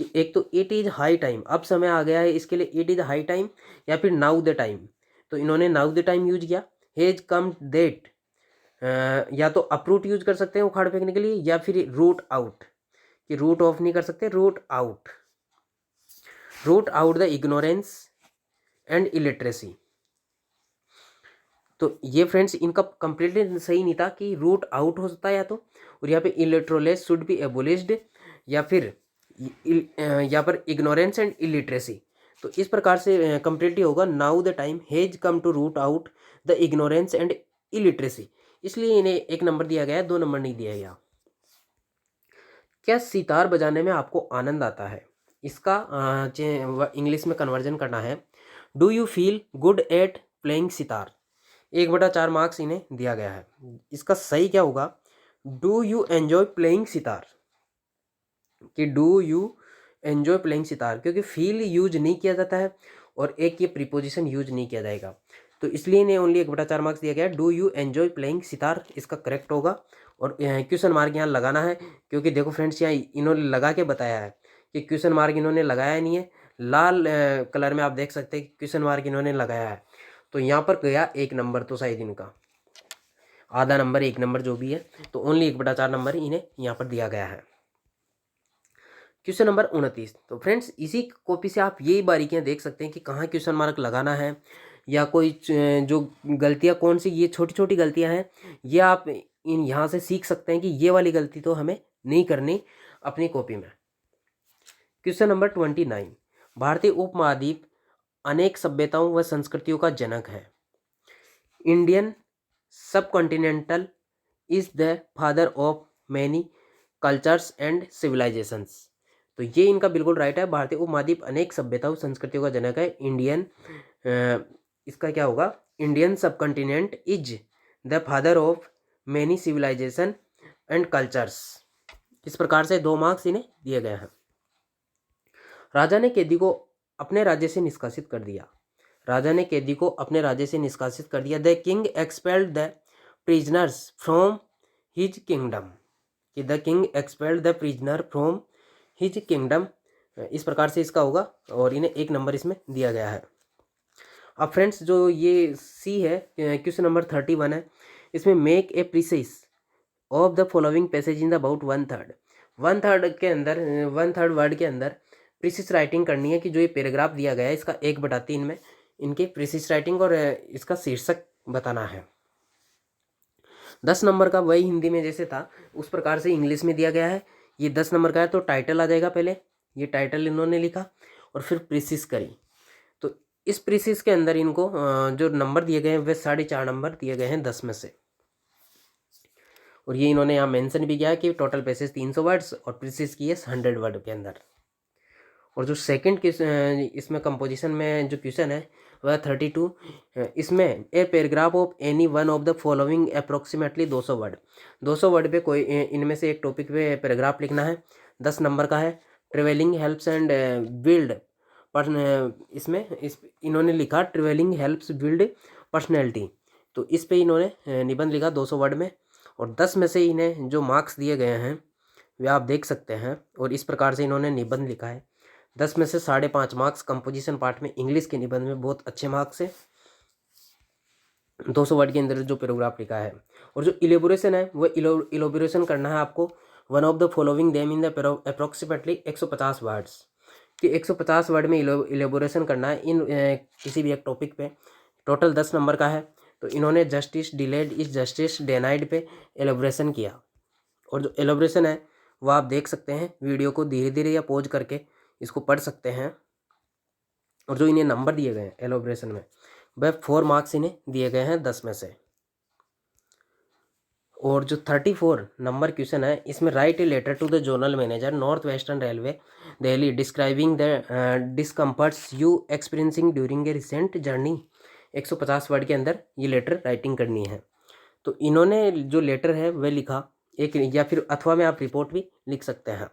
कि एक तो इट इज हाई टाइम, अब समय आ गया है, इसके लिए इट इज हाई टाइम, या फिर नाउ द टाइम। तो इन्होंने नाउ द टाइम यूज किया। हेज कम डेट, या तो अप्रूट यूज कर सकते हैं उखाड़ फेंकने के लिए, या फिर रूट आउट, कि रूट ऑफ नहीं कर सकते, root out the ignorance and illiteracy. तो ये फ्रेंड्स इनका कंप्लीटली सही नहीं था कि रूट आउट हो सकता है या तो, और यहाँ पे इलिटरोलेस शुड बी एबोलिश्ड, या फिर यहाँ पर इग्नोरेंस एंड इलिटरेसी। तो इस प्रकार से कंप्लीटली होगा now the time has come to root out the ignorance and illiteracy. इसलिए इन्हें 1 नंबर दिया गया है, 2 नंबर नहीं दिया गया। क्या सितार बजाने में आपको आनंद आता है? इसका इंग्लिश में कन्वर्जन करना है, do you feel good at playing sitar. 1/4 marks इन्हें दिया गया है। इसका सही क्या होगा, do you enjoy playing sitar, कि do you enjoy playing sitar, क्योंकि फील यूज नहीं किया जाता है और एक ये प्रीपोजिशन यूज नहीं किया जाएगा, तो इसलिए इन्हें ओनली 1/4 मार्क्स दिया गया है। Do you enjoy playing sitar इसका करेक्ट होगा। और क्वेश्चन मार्क यहाँ लगाना है, क्योंकि देखो फ्रेंड्स यहाँ इन्होंने लगा के बताया है कि क्वेश्चन मार्क इन्होंने लगाया नहीं है। लाल कलर में आप देख सकते हैं क्वेश्चन मार्क इन्होंने लगाया है, तो यहाँ पर गया 1 नंबर, तो शायद इनका आधा नंबर 1 नंबर जो भी है, तो ओनली 1/4 नंबर इन्हें यहाँ पर दिया गया है। Question number 29। तो फ्रेंड्स इसी कॉपी से आप यही बारीकियां देख सकते हैं कि कहाँ क्वेश्चन मार्क लगाना है, या कोई जो गलतियां कौन सी, ये छोटी छोटी गलतियां हैं, ये आप यहाँ से सीख सकते हैं कि ये वाली गलती तो हमें नहीं करनी अपनी कॉपी में। Question number 29। भारतीय उपमहाद्वीप अनेक सभ्यताओं व संस्कृतियों का जनक है। Indian subcontinental is the father of many cultures and civilisations. तो ये इनका बिल्कुल राइट है। भारतीय उपमहाद्वीप अनेक सभ्यताओं संस्कृतियों का जनक है। इंडियन इसका क्या होगा, Indian subcontinent is the father of many civilisation and cultures. इस प्रकार से 2 मार्क्स इन्हें दिए गए हैं। राजा ने कैदी को अपने राज्य से निष्कासित कर दिया। राजा ने कैदी को अपने राज्य से निष्कासित कर दिया। The king expelled the prisoners from his kingdom, कि the king expelled the prisoner from his kingdom. इस प्रकार से इसका होगा, और इन्हें 1 नंबर इसमें दिया गया है। अब फ्रेंड्स जो ये सी है, क्वेश्चन नंबर 31 है, इसमें make a precise of the following passage in the about 1/3। 1/3 के अंदर 1/3 वर्ड के अंदर प्रीसाइज राइटिंग करनी है, कि जो ये पैराग्राफ दिया गया है इसका 1/3 में इनकी प्रीसाइज राइटिंग और इसका शीर्षक बताना है। 10 नंबर का वही हिंदी में जैसे था उस प्रकार से इंग्लिश में दिया गया है। ये 10 नंबर का है, तो टाइटल आ जाएगा पहले, ये टाइटल इन्होंने लिखा और फिर प्रीसाइज करी। तो इस प्रीसाइज के अंदर इनको जो नंबर दिए गए हैं वे 4.5 नंबर दिए गए हैं 10 में से। और ये इन्होंने यहाँ मेंशन भी किया है कि टोटल पैसेज 300 वर्ड्स और प्रीसाइज की है 100 वर्ड के अंदर। और जो सेकंड इसमें कंपोजिशन में जो क्वेश्चन है वह 32, इसमें a paragraph of any one of the following approximately 200 word. 200 word पे कोई इनमें से एक टॉपिक पे पैराग्राफ लिखना है। 10 नंबर का है। ट्रेवलिंग हेल्प्स एंड बिल्ड पर इसमें इन्होंने लिखा ट्रेवलिंग हेल्प्स बिल्ड पर्सनैलिटी। तो इस पे इन्होंने निबंध लिखा 200 वर्ड में, और 10 में से इन्हें जो मार्क्स दिए गए हैं वे आप देख सकते हैं। और इस प्रकार से इन्होंने निबंध लिखा है। 10 में से 5.5 मार्क्स कंपोजिशन पार्ट में, इंग्लिश के निबंध में बहुत अच्छे मार्क्स है। 200 वर्ड के अंदर जो पैराग्राफ लिखा है, और जो इलेबोरेशन है वो इलेबोरेशन करना है आपको। One of the following them in the approximately 150 words, कि 150 वर्ड में इलेबोरेशन करना है इन किसी भी एक टॉपिक पे। टोटल 10 नंबर का है। तो इन्होंने जस्टिस डिलेड इज जस्टिस डेनाइड पे एलेबोरेशन किया। और जो एलेबोरेशन है वो आप देख सकते हैं, वीडियो को धीरे धीरे या पॉज करके इसको पढ़ सकते हैं। और जो इन्हें नंबर दिए गए हैं एलेबोरेशन में, वह 4 मार्क्स इन्हें दिए गए हैं 10 में से। और जो 34 नंबर क्वेश्चन है, इसमें write a letter to the zonal manager north western railway Delhi describing the discomforts you experiencing during a recent journey. 150 word के अंदर ये लेटर राइटिंग करनी है। तो इन्होंने जो लेटर है वह लिखा एक, या फिर अथवा में आप रिपोर्ट भी लिख सकते हैं।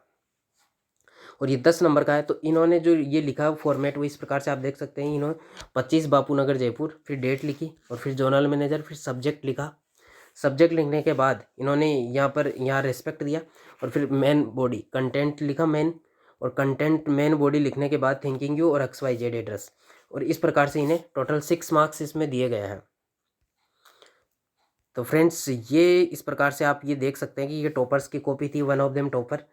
और ये 10 नंबर का है। तो इन्होंने जो ये लिखा फॉर्मेट वो इस प्रकार से आप देख सकते हैं। इन्होंने 25 बापू नगर जयपुर, फिर डेट लिखी, और फिर जोनल मैनेजर, फिर सब्जेक्ट लिखा। सब्जेक्ट लिखने के बाद इन्होंने यहाँ रेस्पेक्ट दिया, और फिर मेन बॉडी कंटेंट लिखा मेन, और कंटेंट मेन बॉडी लिखने के बाद थिंकिंग यू और XYZ एड्रेस। और इस प्रकार से इन्हें टोटल 6 मार्क्स इसमें दिए गए हैं। तो फ्रेंड्स ये इस प्रकार से आप ये देख सकते हैं कि ये टॉपर्स की कॉपी थी, वन ऑफ देम टॉपर,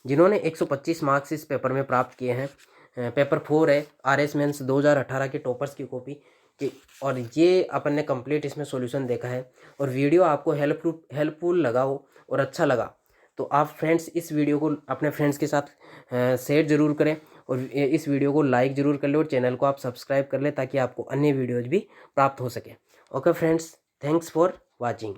जिन्होंने 125 मार्क्स इस पेपर में प्राप्त किए हैं। पेपर 4 है RS मेंस 2018 के टॉपर्स की कॉपी की। और ये अपन ने कंप्लीट इसमें सॉल्यूशन देखा है। और वीडियो आपको हेल्पफुल लगा हो और अच्छा लगा तो आप फ्रेंड्स इस वीडियो को अपने फ्रेंड्स के साथ शेयर ज़रूर करें, और इस वीडियो को लाइक ज़रूर कर लें, और चैनल को आप सब्सक्राइब कर लें ताकि आपको अन्य वीडियोज़ भी प्राप्त हो सके। Okay friends, thanks for watching।